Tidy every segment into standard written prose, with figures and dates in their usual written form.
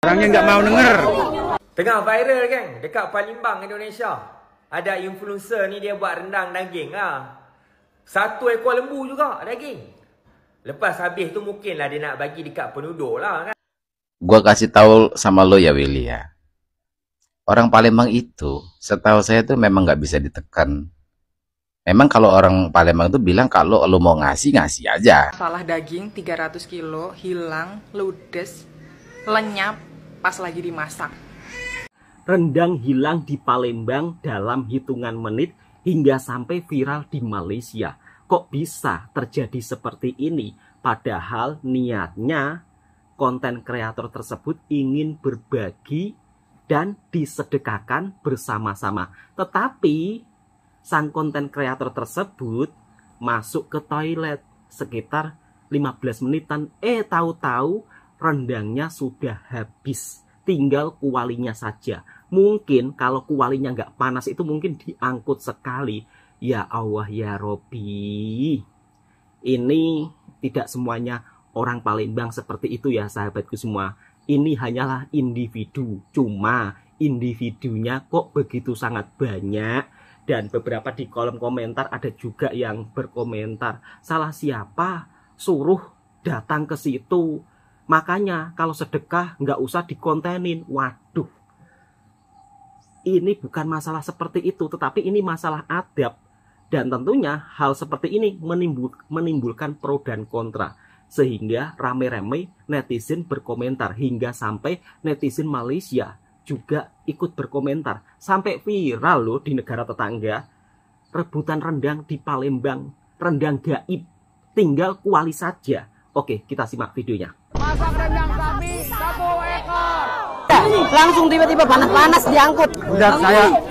Orangnya nggak mau denger. Tengah viral kan dekat Palembang, Indonesia. Ada influencer ni dia buat rendang daging lah. 1 ekor lembu juga daging. Lepas habis tu mungkinlah dia nak bagi dekat penduduk lah kan. Gua kasih tahu sama lo ya Willy ya. Orang Palembang itu setahu saya tuh memang nggak bisa ditekan. Memang kalau orang Palembang itu bilang kalau lo mau ngasih aja. Masalah daging 300 kilo hilang, ludes, lenyap pas lagi dimasak. Rendang hilang di Palembang dalam hitungan menit hingga sampai viral di Malaysia. Kok bisa terjadi seperti ini? Padahal niatnya konten kreator tersebut ingin berbagi dan disedekahkan bersama-sama. Tetapi sang konten kreator tersebut masuk ke toilet sekitar 15 menitan. Tahu-tahu rendangnya sudah habis. Tinggal kualinya saja. Mungkin kalau kualinya nggak panas itu mungkin diangkut sekali. Ya Allah ya Robi. Ini tidak semuanya orang Palembang seperti itu ya sahabatku semua. Ini hanyalah individu. Cuma individunya kok begitu sangat banyak. Dan beberapa di kolom komentar ada juga yang berkomentar. Salah siapa suruh datang ke situ? Makanya kalau sedekah nggak usah dikontenin. Waduh. Ini bukan masalah seperti itu. Tetapi ini masalah adab. Dan tentunya hal seperti ini menimbulkan pro dan kontra. Sehingga rame-rame netizen berkomentar. Hingga sampai netizen Malaysia juga ikut berkomentar. Sampai viral loh di negara tetangga. Rebutan rendang di Palembang. Rendang gaib. Tinggal kuali saja. Oke, kita simak videonya. Masak rendang sapi 1 ekor. Langsung tiba-tiba panas-panas diangkut.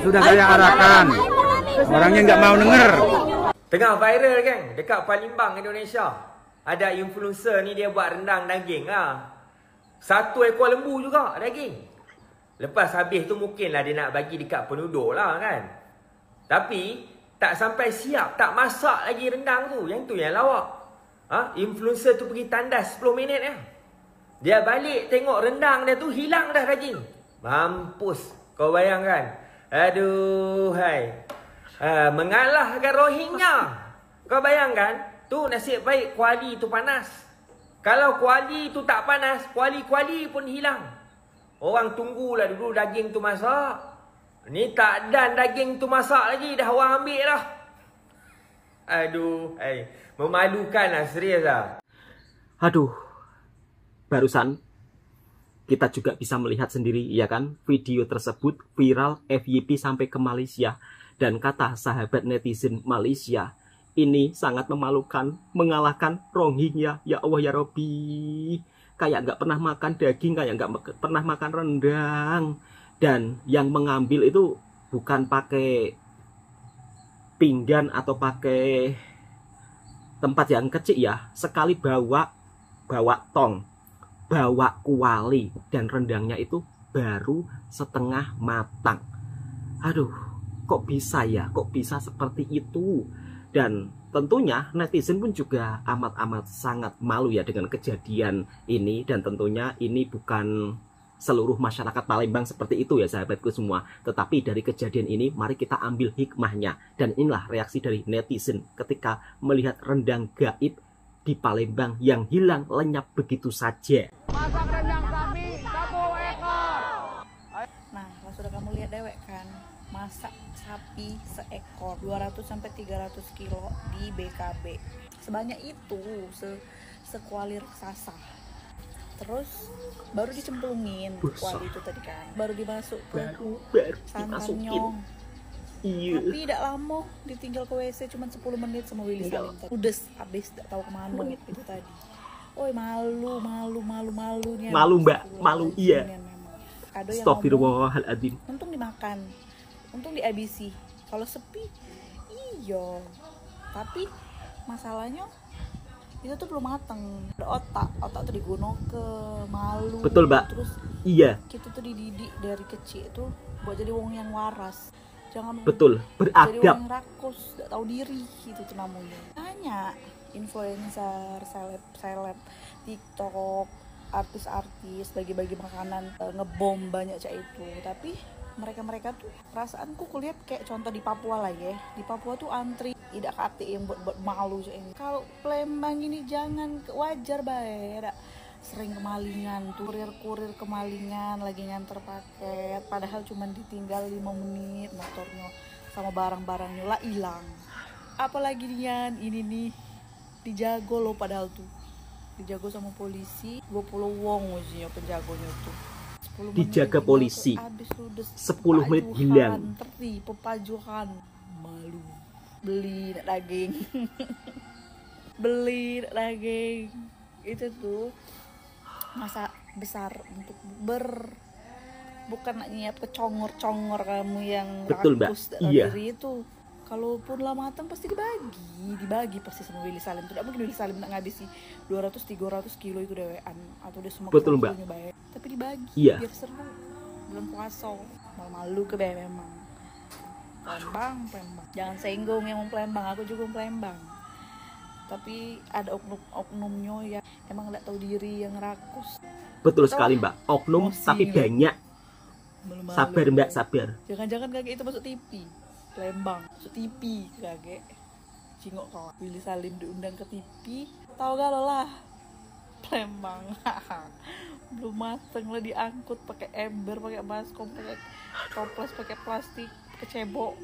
Sudah saya arahkan. Orangnya nggak mau denger. Tengah viral kan dekat Palembang, Indonesia. Ada influencer ni dia buat rendang daging lah. 1 ekor lembu juga daging. Lepas habis tu mungkinlah dia nak bagi dekat penduduk lah kan. Tapi tak sampai siap, tak masak lagi rendang tu. Yang tu yang lawak. Influencer tu pergi tandas 10 minit ya. Dia balik tengok rendang dia tu hilang dah daging. Mampus. Kau bayangkan. Aduh hai. Mengalahkan Rohingya. Kau bayangkan. Tu nasib baik kuali tu panas. Kalau kuali tu tak panas, kuali-kuali pun hilang. Orang tunggulah dulu daging tu masak. Ni tak dan daging tu masak lagi. Dah orang ambil dah. Aduh hai. Memalukan lah, serius lah. Aduh, barusan kita juga bisa melihat sendiri, ya kan? Video tersebut viral FYP sampai ke Malaysia. Dan kata sahabat netizen Malaysia, ini sangat memalukan, mengalahkan Rohingya. Ya Allah ya Robi. Kayak nggak pernah makan daging, kayak nggak pernah makan rendang. Dan yang mengambil itu bukan pakai pinggan atau pakai tempat yang kecil ya, sekali bawa tong, bawa kuali, dan rendangnya itu baru setengah matang. Aduh, kok bisa ya, kok bisa seperti itu? Dan tentunya netizen pun juga amat sangat malu ya dengan kejadian ini. Dan tentunya ini bukan seluruh masyarakat Palembang seperti itu ya sahabatku semua. Tetapi dari kejadian ini mari kita ambil hikmahnya. Dan inilah reaksi dari netizen ketika melihat rendang gaib di Palembang yang hilang lenyap begitu saja. Masak rendang sapi 1 ekor. Nah, kalau sudah kamu lihat dewek kan, masak sapi seekor 200 sampai 300 kilo di BKB. Sebanyak itu, sekuali raksasa. Terus baru dicemplungin kuali itu tadi kan, baru dimasuk ke santan nyong. Iya. Tapi tidak lama, ditinggal ke WC cuma 10 menit sama Willy Salim. Udah habis, tidak tahu kemana itu tadi. Oi, malunya. Malu mbak, malu iya. Astagfirullahaladzim. Untung dimakan, untung dihabisi. Kalau sepi, iya. Tapi masalahnya itu tuh belum mateng. Ada otak tuh diguno ke malu. Betul mbak. Terus iya. Kita tuh dididik dari kecil tuh buat jadi wong yang waras. Jangan betul, beradab. Jadi wong yang rakus, gak tahu diri gitu tuh namanya. Tanya influencer, seleb, TikTok, artis-artis bagi-bagi makanan, ngebom banyak cak itu. Tapi mereka tuh perasaanku kulihat kayak contoh di Papua lah ya. Di Papua tuh antri tidak kate yang buat malu cak ini. Kalau Palembang ini jangan, wajar bae. Sering kemalingan tuh, kurir kemalingan lagi nganter paket, padahal cuma ditinggal 5 menit motornya sama barang-barangnya lah hilang. Apalagi Dian, ini nih dijago loh, padahal tuh dijago sama polisi 20 wong ujinya penjagonya tuh. 10 Dijaga menit polisi. habis ludes, 10 menit hilang. Terti pepajuhan, malu. Beli daging. Beli daging. Itu tuh masa besar untuk bukan nyiap kecongor-congor kamu yang Betul, Mbak. rakus Iya. diri itu. Kalaupun lah matang pasti dibagi pasti sama Willy Salim. Tidak mungkin Willy Salim nak ngabisi 200-300 kilo itu dewean atau dia semua. Betul, Mbak. Tapi dibagi Iya. biar seru. Bulan puasa malu ke memang. Palembang. Jangan senggung yang mau Palembang, aku juga mau Palembang. Tapi ada oknumnya ya emang nggak tahu diri yang rakus. Betul sekali Mbak, oknum Emosi, tapi Mbak. banyak. Malu-malu. Sabar Mbak, sabar. Jangan-jangan kakek itu masuk TV Palembang, masuk TV kakek. Cingok kau Willy Salim diundang ke TV, tahu gak lo lah Palembang. Belum mateng lah diangkut pakai ember, pakai baskom, pakai toples, pakai plastik, pakai cebok.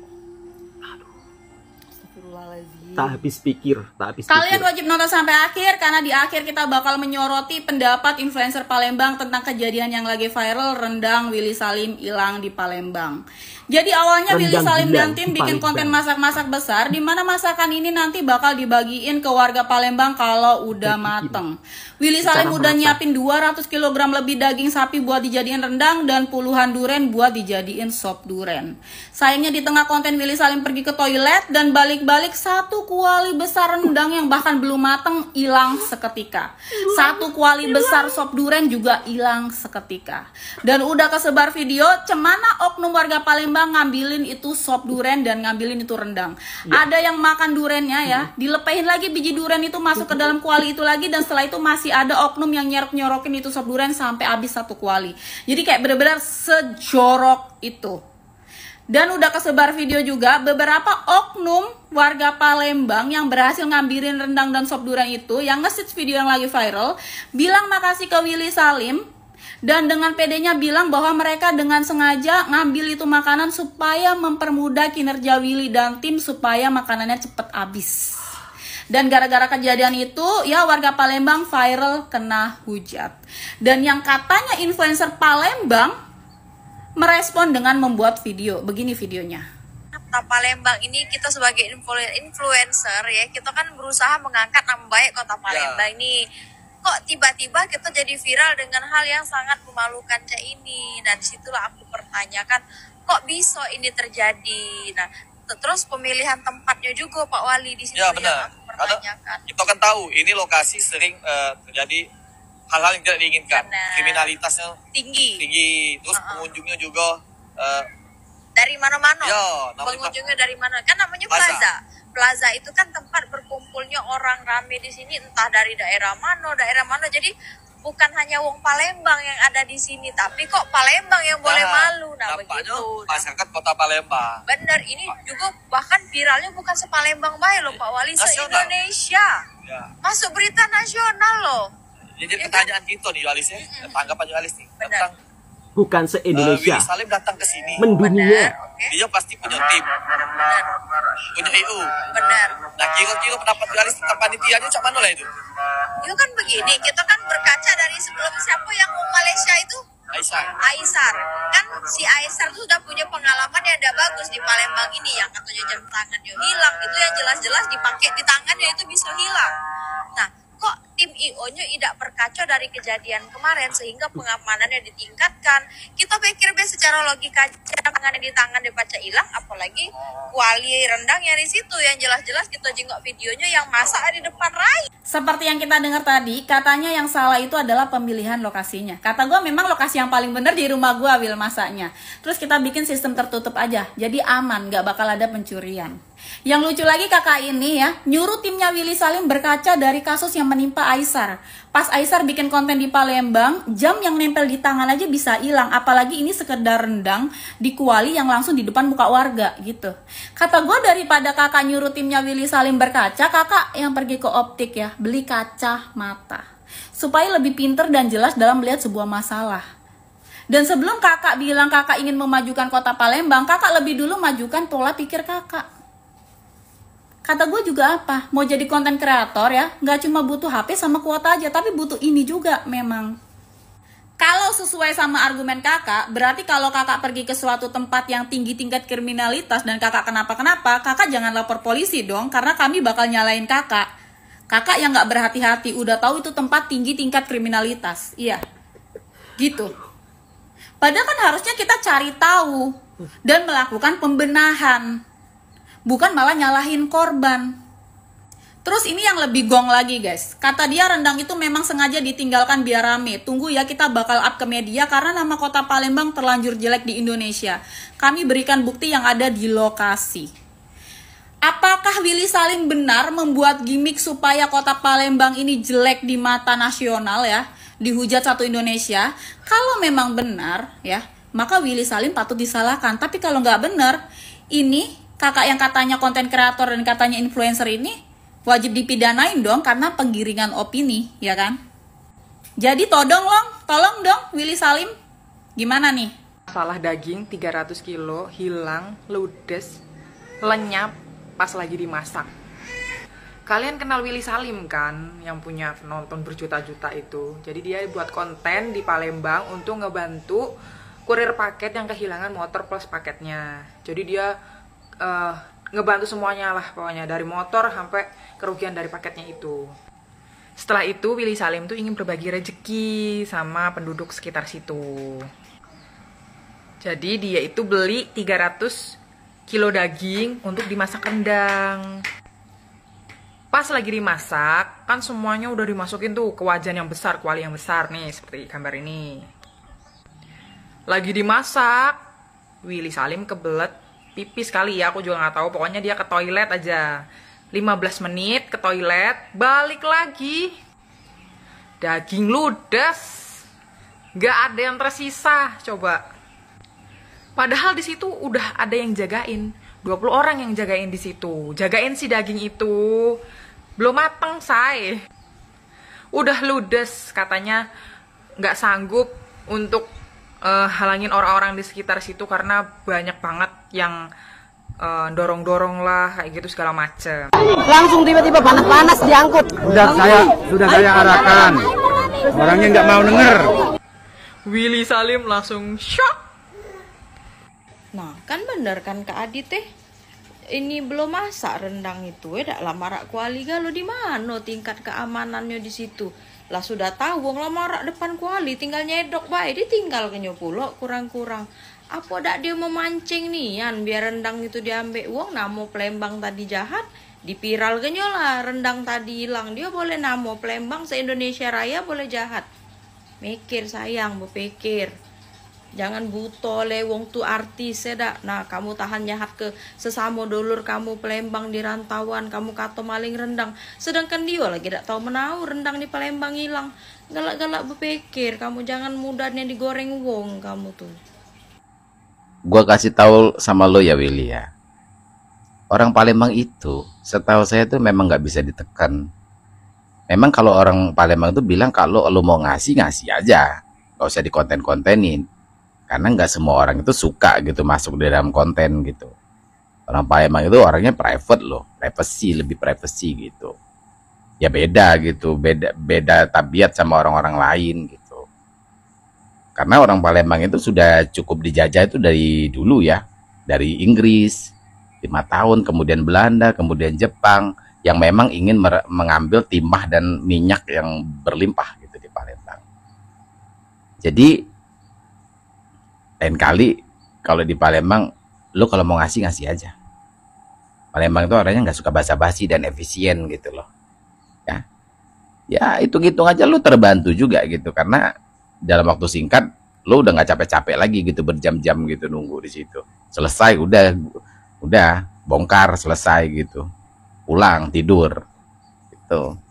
Astagfirullahaladzim. Tak habis pikir. Kalian wajib nonton sampai akhir karena di akhir kita bakal menyoroti pendapat influencer Palembang tentang kejadian yang lagi viral, rendang Willy Salim hilang di Palembang. Jadi awalnya Rendang Willy Salim hilang dan tim di bikin Palembang. konten masak-masak besar di mana masakan ini nanti bakal dibagiin ke warga Palembang kalau udah mateng. Willy Cara Salim udah masak. nyiapin 200 kg lebih daging sapi buat dijadiin rendang dan puluhan duren buat dijadiin sop duren. Sayangnya di tengah konten Willy Salim pergi ke toilet dan balik-balik 1 kuali besar rendang yang bahkan belum mateng hilang seketika. 1 kuali besar sop duren juga hilang seketika. Dan udah kesebar video cemana oknum warga Palembang ngambilin itu sop duren dan ngambilin itu rendang. Ada yang makan durennya ya, dilepehin lagi biji duren itu masuk ke dalam kuali itu lagi, dan setelah itu masih ada oknum yang nyorokin itu sop duren sampai habis 1 kuali. Jadi kayak bener-bener sejorok itu. Dan udah kesebar video juga beberapa oknum warga Palembang yang berhasil ngambilin rendang dan sop duren itu, yang nge-search video yang lagi viral, bilang makasih ke Willy Salim. Dan dengan pedenya bilang bahwa mereka dengan sengaja ngambil itu makanan supaya mempermudah kinerja Willy dan tim supaya makanannya cepet habis. Dan gara-gara kejadian itu ya warga Palembang viral kena hujat. Dan yang katanya influencer Palembang merespon dengan membuat video. Begini videonya. Kota Palembang ini kita sebagai influencer ya, kita kan berusaha mengangkat nama baik Kota Palembang nih. Kok tiba-tiba kita jadi viral dengan hal yang sangat memalukan kayak ini. Dan disitulah aku pertanyakan, kok bisa ini terjadi? Nah, terus pemilihan tempatnya juga Pak Wali di situ ya, yang benar. aku pertanyakan. Karena kita kan tahu ini lokasi sering terjadi hal-hal yang tidak diinginkan. Benar. Kriminalitasnya tinggi. terus pengunjungnya juga dari mana-mana. Ya, pengunjungnya dari mana? Kan namanya Plaza. Plaza itu kan tempat berkumpulnya orang rame di sini, entah dari daerah mana. Jadi bukan hanya wong Palembang yang ada di sini, tapi kok Palembang yang boleh malu. Nah, nampaknya begitu. masyarakat Kota Palembang. Bener, ini juga bahkan viralnya bukan se-Palembang bae loh Pak Wali, Nasional. se-Indonesia. Ya. Masuk berita nasional loh. Jadi pertanyaan kita nih Walis ya, tanggapan Walis nih tentang Bukan se-Indonesia, Willy Salim datang ke sini. mendunia. Dia pasti punya tim, punya EU. Bener. Nah, kira-kira pendapat Walis tentang panitianya cak mana lah itu? Itu kan begini, kita kan berkaca dari sebelum siapa yang mau Malaysia itu? Aisar. Kan si Aisar tuh sudah punya pengalaman yang tidak bagus di Palembang ini, yang katanya jam tangannya hilang, itu yang jelas-jelas dipakai di tangannya itu bisa hilang. Nah, kok tim IO-nya tidak berkaca dari kejadian kemarin sehingga pengamanannya ditingkatkan? Kita pikir secara logika tangannya di tangan dibaca hilang, apalagi kuali rendang yang di situ yang jelas-jelas kita jengok videonya yang masak di depan rai. Seperti yang kita dengar tadi, katanya yang salah itu adalah pemilihan lokasinya. Kata gue memang lokasi yang paling bener di rumah gue, Wil, masaknya. Terus kita bikin sistem tertutup aja, jadi aman, gak bakal ada pencurian. Yang lucu lagi kakak ini ya, nyuruh timnya Willy Salim berkaca dari kasus yang menimpa Aisar. Pas Aisar bikin konten di Palembang, jam yang nempel di tangan aja bisa hilang. Apalagi ini sekedar rendang di kuali yang langsung di depan muka warga gitu. Kata gue daripada kakak nyuruh timnya Willy Salim berkaca, kakak yang pergi ke optik ya, beli kaca mata. Supaya lebih pinter dan jelas dalam melihat sebuah masalah. Dan sebelum kakak bilang kakak ingin memajukan kota Palembang, kakak lebih dulu majukan pola pikir kakak. Kata gue juga apa, mau jadi konten kreator ya, nggak cuma butuh HP sama kuota aja, tapi butuh ini juga memang. Kalau sesuai sama argumen kakak, berarti kalau kakak pergi ke suatu tempat yang tinggi tingkat kriminalitas dan kakak kenapa-kenapa, kakak jangan lapor polisi dong, karena kami bakal nyalain kakak. Kakak yang nggak berhati-hati, udah tahu itu tempat tinggi tingkat kriminalitas, iya, gitu. Padahal kan harusnya kita cari tahu dan melakukan pembenahan. Bukan malah nyalahin korban. Terus ini yang lebih gong lagi guys. Kata dia rendang itu memang sengaja ditinggalkan biar rame. Tunggu ya, kita bakal up ke media karena nama kota Palembang terlanjur jelek di Indonesia. Kami berikan bukti yang ada di lokasi. Apakah Willy Salim benar membuat gimmick supaya kota Palembang ini jelek di mata nasional ya? Dihujat satu Indonesia? Kalau memang benar ya, maka Willy Salim patut disalahkan. Tapi kalau nggak benar, ini kakak yang katanya konten kreator dan katanya influencer ini wajib dipidanain dong karena penggiringan opini, ya kan? Jadi tolong dong Willy Salim. Gimana nih? Masalah daging 300 kilo hilang, ludes, lenyap pas lagi dimasak. Kalian kenal Willy Salim kan, yang punya penonton berjuta-juta itu. Jadi dia buat konten di Palembang untuk ngebantu kurir paket yang kehilangan motor plus paketnya. Jadi dia ngebantu semuanya lah pokoknya, dari motor sampai kerugian dari paketnya itu. Setelah itu Willy Salim tuh ingin berbagi rezeki sama penduduk sekitar situ. Jadi dia itu beli 300 kilo daging untuk dimasak rendang. Pas lagi dimasak, kan semuanya udah dimasukin tuh ke wajan yang besar, kuali yang besar nih, seperti gambar ini. Lagi dimasak, Willy Salim kebelet pipis kali ya, aku juga nggak tahu. Pokoknya dia ke toilet aja. 15 menit ke toilet, balik lagi. Daging ludes. Nggak ada yang tersisa, coba. Padahal di situ udah ada yang jagain. 20 orang yang jagain di situ. Jagain si daging itu. Belum mateng, say. Udah ludes, katanya nggak sanggup untuk halangin orang-orang di sekitar situ karena banyak banget yang dorong-dorong lah kayak gitu segala macem. Langsung tiba-tiba panas-panas diangkut. Sudah saya arahkan. Orangnya nggak mau denger. Willy Salim langsung shock. Nah, kan bener kan Kak Adit teh. Ini belum masak rendang itu, dak lah marak kuali galo di mana tingkat keamanannya di situ. Lah sudah tahu wong lamarak depan kuali tinggal nyedok bae, ditinggal kenyo pulo kurang-kurang. Apa dak dia memancing nian biar rendang itu diambil wong namo Palembang tadi jahat, dipiral kenyo lah rendang tadi hilang. Dia boleh namo Palembang se-Indonesia Raya boleh jahat. Mikir sayang, berpikir. Jangan buto le wong tu artis ya dak. Nah, kamu tahan jahat ke sesama dulur kamu Palembang di rantauan, kamu kato maling rendang. Sedangkan dia lagi dak tahu menau rendang di Palembang hilang. Galak-galak berpikir, kamu jangan mudahnya digoreng wong kamu tuh. Gua kasih tahu sama lo ya Willy ya. Orang Palembang itu, setahu saya tuh memang nggak bisa ditekan. Memang kalau orang Palembang tuh bilang kalau lo mau ngasih aja, nggak usah dikonten-kontenin. Karena nggak semua orang itu suka gitu masuk di dalam konten gitu. Orang Palembang itu orangnya private loh, lebih privacy gitu. Ya beda gitu, beda tabiat sama orang-orang lain gitu. Karena orang Palembang itu sudah cukup dijajah itu dari dulu ya, dari Inggris 5 tahun, kemudian Belanda, kemudian Jepang, yang memang ingin mengambil timah dan minyak yang berlimpah gitu di Palembang. Jadi lain kali kalau di Palembang, lo kalau mau ngasih aja. Palembang itu orangnya nggak suka basa-basi dan efisien gitu loh. Ya, ya hitung-hitung aja lu terbantu juga gitu, karena dalam waktu singkat lu udah nggak capek-capek lagi gitu berjam-jam gitu nunggu di situ. Selesai udah bongkar, selesai gitu, pulang tidur gitu.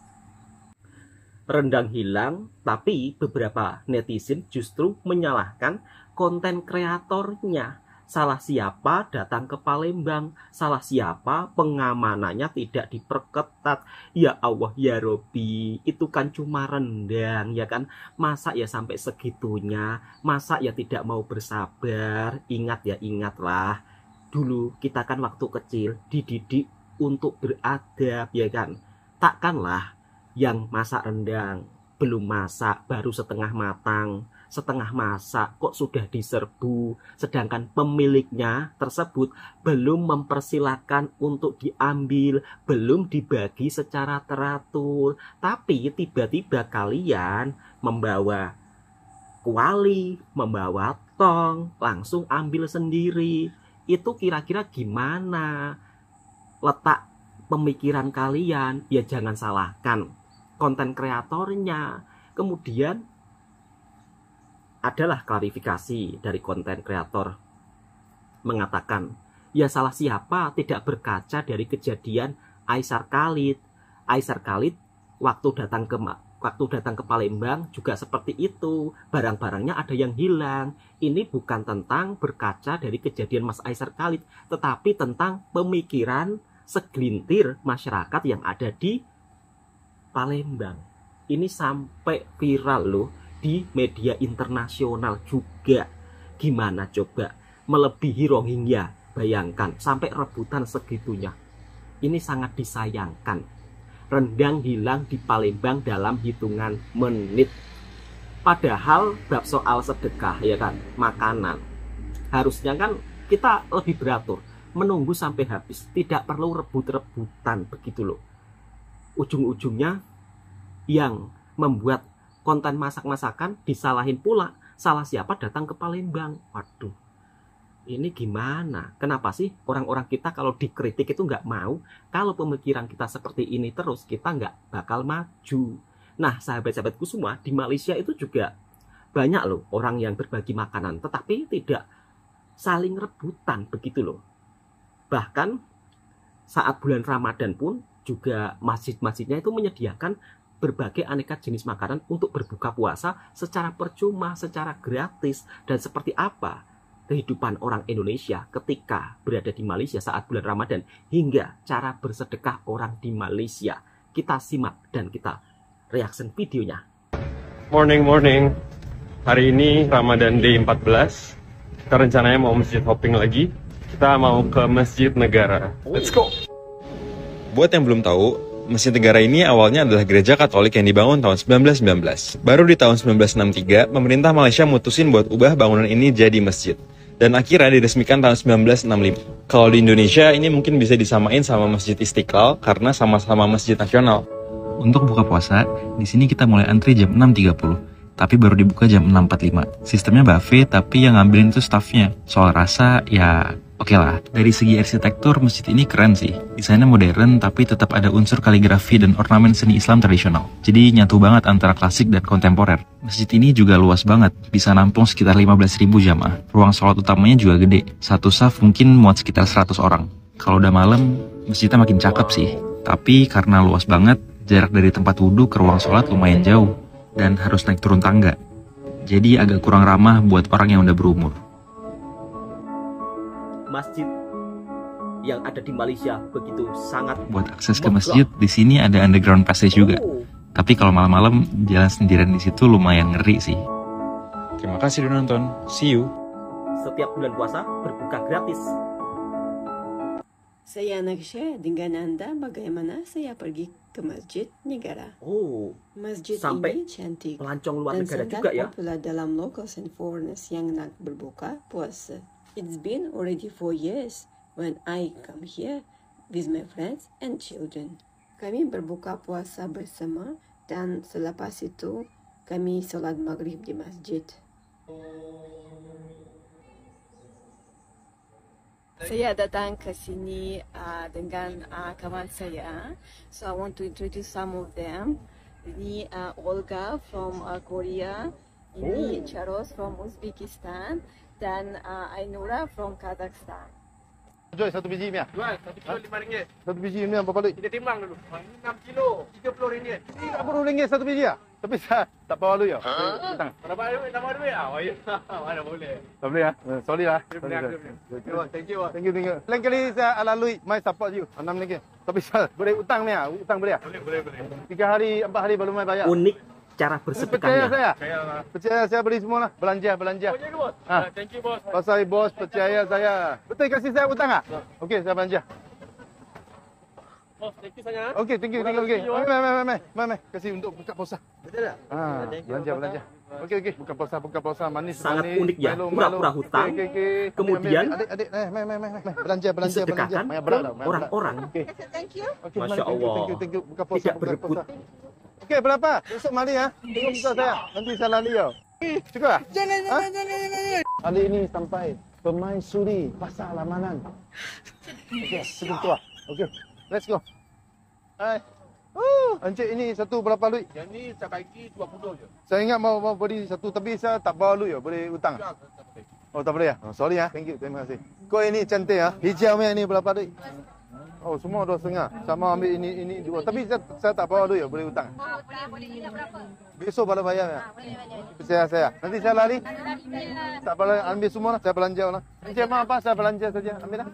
Rendang hilang, tapi beberapa netizen justru menyalahkan konten kreatornya. Salah siapa datang ke Palembang? Salah siapa pengamanannya tidak diperketat? Ya Allah ya Robi, itu kan cuma rendang ya kan? Masa ya sampai segitunya? Masa ya tidak mau bersabar? Ingat ya, ingatlah. Dulu kita kan waktu kecil dididik untuk beradab ya kan? Takkanlah yang masak rendang belum masak, baru setengah matang, setengah masak kok sudah diserbu, sedangkan pemiliknya tersebut belum mempersilahkan untuk diambil, belum dibagi secara teratur, tapi tiba-tiba kalian membawa kuali, membawa tong, langsung ambil sendiri. Itu kira-kira gimana letak pemikiran kalian? Ya jangan salahkan konten kreatornya. Kemudian adalah klarifikasi dari konten kreator mengatakan, ya salah siapa tidak berkaca dari kejadian Aisar Khalid. Aisar Khalid waktu datang ke Palembang juga seperti itu, barang-barangnya ada yang hilang. Ini bukan tentang berkaca dari kejadian Mas Aisar Khalid, tetapi tentang pemikiran segelintir masyarakat yang ada di Palembang. Ini sampai viral loh di media internasional juga. Gimana coba, melebihi Rohingya. Bayangkan sampai rebutan segitunya. Ini sangat disayangkan. Rendang hilang di Palembang dalam hitungan menit. Padahal bab soal sedekah ya kan, makanan, harusnya kan kita lebih beratur, menunggu sampai habis, tidak perlu rebut-rebutan begitu loh. Ujung-ujungnya yang membuat konten masak-masakan disalahin pula. Salah siapa datang ke Palembang? Waduh, ini gimana? Kenapa sih orang-orang kita kalau dikritik itu nggak mau? Kalau pemikiran kita seperti ini terus, kita nggak bakal maju. Nah, sahabat-sahabatku semua, di Malaysia itu juga banyak loh orang yang berbagi makanan, tetapi tidak saling rebutan begitu loh. Bahkan saat bulan Ramadan pun juga masjid-masjidnya itu menyediakan berbagai aneka jenis makanan untuk berbuka puasa secara percuma, secara gratis. Dan seperti apa kehidupan orang Indonesia ketika berada di Malaysia saat bulan Ramadan, hingga cara bersedekah orang di Malaysia. Kita simak dan kita reaction videonya. Morning. Hari ini Ramadan Day 14. Kita rencananya mau masjid hopping lagi. Kita mau ke Masjid Negara. Let's go! Buat yang belum tahu, Masjid Negara ini awalnya adalah gereja Katolik yang dibangun tahun 1919. Baru di tahun 1963, pemerintah Malaysia mutusin buat ubah bangunan ini jadi masjid. Dan akhirnya diresmikan tahun 1965. Kalau di Indonesia, ini mungkin bisa disamain sama Masjid Istiqlal karena sama-sama masjid nasional. Untuk buka puasa, di sini kita mulai antri jam 6.30. Tapi baru dibuka jam 6.45. Sistemnya buffet, tapi yang ngambilin itu staffnya. Soal rasa, ya oke lah. Dari segi arsitektur, masjid ini keren sih. Desainnya modern, tapi tetap ada unsur kaligrafi dan ornamen seni Islam tradisional. Jadi nyatu banget antara klasik dan kontemporer. Masjid ini juga luas banget, bisa nampung sekitar 15.000 jamaah. Ruang sholat utamanya juga gede. Satu saf mungkin muat sekitar 100 orang. Kalau udah malam, masjidnya makin cakep sih. Tapi karena luas banget, jarak dari tempat wudhu ke ruang sholat lumayan jauh. Dan harus naik turun tangga. Jadi agak kurang ramah buat orang yang udah berumur. Masjid yang ada di Malaysia begitu sangat buat akses ke masjid, di sini ada underground passage juga. Tapi kalau malam-malam jalan sendirian di situ lumayan ngeri sih. Terima kasih udah nonton. See you. Setiap bulan puasa berbuka gratis. Saya Naksha, dengan Anda bagaimana saya pergi ke Masjid Negara. Oh, masjid sampai ini cantik pelancong luar dan negara sangat juga ya. populer dalam locals and foreigners yang nak berbuka puasa. It's been already 4 years when I come here with my friends and children. Kami berbuka puasa bersama dan selepas itu kami sholat maghrib di masjid. Saya datang ke sini dengan kawan saya. So I want to introduce some of them. Ini Olga from Korea. Ini Charles from Uzbekistan. Dan Ainura from Kazakhstan. Jual satu biji ni. Jual 1 kilo RM5. Satu biji ni berapa duit? Kita timbang dulu. Ini 6 kilo RM30. RM40 satu biji ya? Tapi saya tak bawa duit ya. Hutang. Tak bawa duit, tak bawa duit. Oh ya. Mana boleh. Tak boleh ya? Sorry lah. Thank you. Thank you. Lain kali saya ala Lui, mai support you. RM6. Tapi saya boleh hutang ni ya? Hutang boleh ya? Boleh. 3 hari, 4 hari baru mai bayar. Unik cara Percaya bersedekahnya. saya. Percaya saya beli semua lah. Belanja. Oh, ya ke bos? Thank you bos. Pasal bos percaya saya. Betul kasih saya hutang tak? Okey, saya belanja. Bos, thank you sangat. Okey, thank you. Mai. Kasih untuk buka puasa. Betul tak? Belanja. Okey. Buka puasa manis. Sangat manis, unik ya. Melo. Pura-pura hutang. Okey. Kemudian adik. Mai. Belanja. disedekahkan ke orang-orang. Masya Allah. Thank you. Buka puasa. Tidak berebut. Okey, berapa? Besok mari ya. Tengok muka saya. Nanti saya lali ya. Cukup tak? Jangan. Hari ini sampai Permaisuri Pasar Lamanan. Okey, cukup lah. Okey, let's go. Hai. Encik ini satu berapa duit? Yang ni saya bagi 20 je. Saya ingat mau beli satu tapi saya tak bawa duit ya. Boleh hutang? Oh, tak boleh ya? Oh, sorry ya. Thank you. Terima kasih. Kau ini cantik ya. Hijau ni berapa duit? Oh, semua 2,5. Sama ambil ini juga. Tapi saya tak bawa duit ya. Boleh hutang? Boleh. Kita berapa? Besok baru bayar ya? Boleh. Percaya saya. Nanti saya lari? Tak boleh ambil semua lah. Saya belanja lah. Encik mau apa? Saya belanja saja. Ambil lah.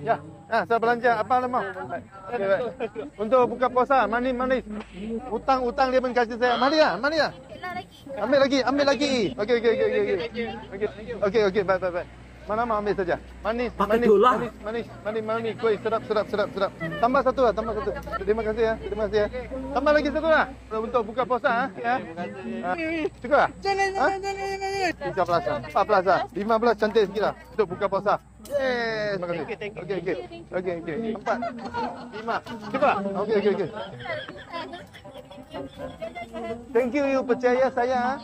Ya. Saya belanja. Apa lah mau? Okay, baik. Untuk buka puasa. Manis. Utang dia pun kasih saya. Mari lah. Ambil lagi. Okey. Baik. Mana mau ambil saja. Manis. Kuih sedap. Tambah satu. Terima kasih ya. Tambah lagi satu lah. Untuk buka puasa ya. Cukup lah? Jangan. 14. 15 cantik sikit lah. Untuk buka puasa. Yes. Terima kasih. Okey. 4. 5. Cukup lah? Okey. Thank you percaya saya.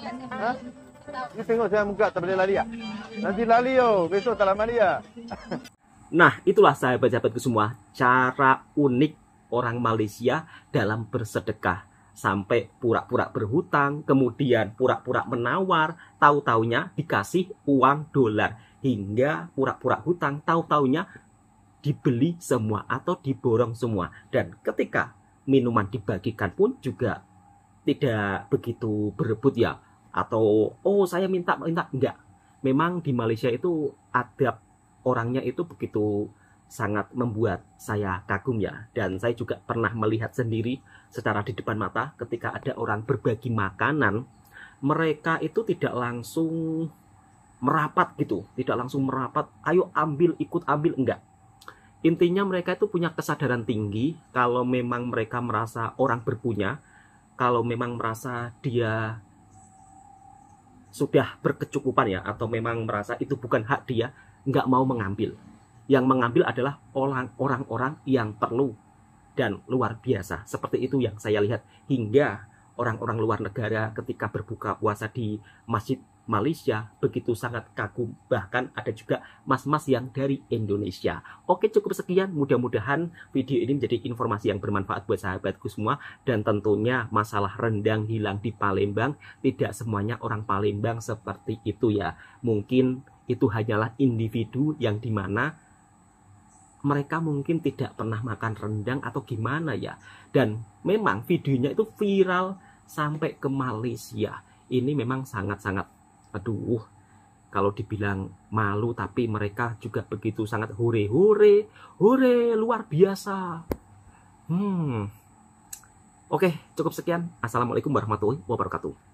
You tengok saya muka tak boleh lari ya? Nanti lari yo, besok tak lama ya. Nah, itulah sahabat-sahabatku semua, cara unik orang Malaysia dalam bersedekah. Sampai pura-pura berhutang, kemudian pura-pura menawar, tahu-taunya dikasih uang dolar. Hingga pura-pura hutang, tahu-taunya dibeli semua atau diborong semua. Dan ketika minuman dibagikan pun juga tidak begitu berebut ya. Atau saya minta enggak. Memang di Malaysia itu adab orangnya itu begitu sangat membuat saya kagum ya. Dan saya juga pernah melihat sendiri secara di depan mata ketika ada orang berbagi makanan, mereka itu tidak langsung merapat gitu, ayo ikut ambil, enggak. Intinya mereka itu punya kesadaran tinggi. Kalau memang mereka merasa orang berpunya, kalau memang merasa dia sudah berkecukupan ya, atau memang merasa itu bukan hak dia, nggak mau mengambil. Yang mengambil adalah orang-orang yang perlu dan luar biasa. Seperti itu yang saya lihat. Hingga orang-orang luar negara ketika berbuka puasa di Masjid Malaysia begitu sangat kagum. Bahkan ada juga mas-mas yang dari Indonesia. Oke, cukup sekian. Mudah-mudahan video ini menjadi informasi yang bermanfaat buat sahabatku semua. Dan tentunya masalah rendang hilang di Palembang, tidak semuanya orang Palembang seperti itu ya. Mungkin itu hanyalah individu yang dimana mereka mungkin tidak pernah makan rendang atau gimana ya. Dan memang videonya itu viral sampai ke Malaysia. Ini memang sangat-sangat, kalau dibilang malu, tapi mereka juga begitu sangat hore luar biasa. Oke, cukup sekian. Assalamualaikum warahmatullahi wabarakatuh.